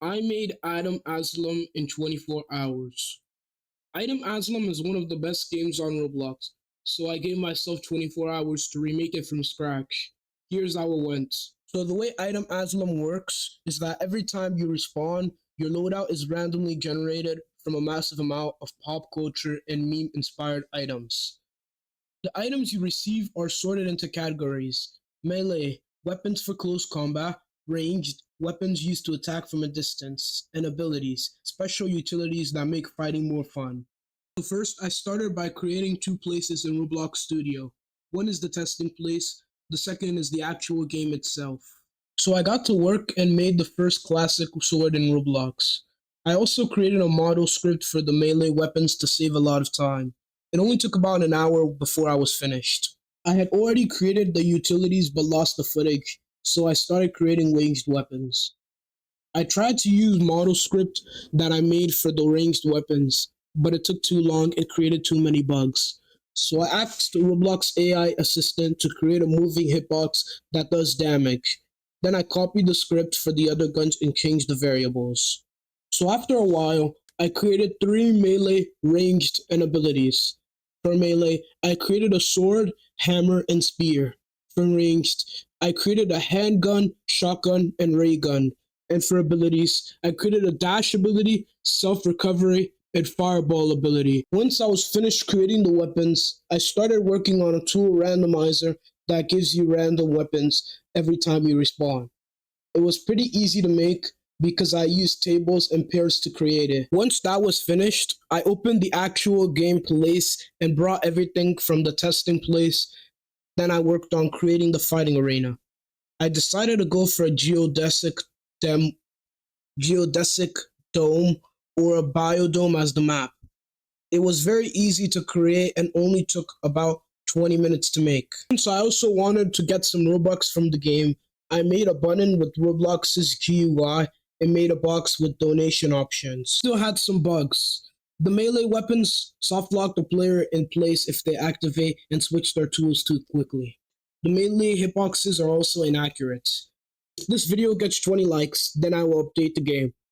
I made Asylum in 24 hours. Asylum is one of the best games on Roblox, so I gave myself 24 hours to remake it from scratch. Here's how it went. So the way Asylum works is that every time you respawn, your loadout is randomly generated from a massive amount of pop culture and meme-inspired items. The items you receive are sorted into categories: melee, weapons for close combat; ranged, weapons used to attack from a distance; and abilities, special utilities that make fighting more fun. So first, I started by creating two places in Roblox Studio. One is the testing place, the second is the actual game itself. So I got to work and made the first classic sword in Roblox. I also created a model script for the melee weapons to save a lot of time. It only took about an hour before I was finished. I had already created the utilities but lost the footage, so I started creating ranged weapons. I tried to use model script that I made for the ranged weapons, but it took too long and created too many bugs. So I asked the Roblox AI assistant to create a moving hitbox that does damage. Then I copied the script for the other guns and changed the variables. So after a while, I created three melee, ranged, and abilities. For melee, I created a sword, hammer, and spear. For ranged, I created a handgun, shotgun, and ray gun. And for abilities, I created a dash ability, self recovery, and fireball ability. Once I was finished creating the weapons, I started working on a tool randomizer that gives you random weapons every time you respawn. It was pretty easy to make because I used tables and pairs to create it. Once that was finished, I opened the actual game place and brought everything from the testing place. Then I worked on creating the fighting arena. I decided to go for a dem- geodesic dome or a biodome as the map. It was very easy to create and only took about 20 minutes to make. So I also wanted to get some Robux from the game. I made a button with Roblox's GUI and made a box with donation options. Still had some bugs. The melee weapons soft lock the player in place if they activate and switch their tools too quickly. The melee hitboxes are also inaccurate. If this video gets 20 likes, then I will update the game.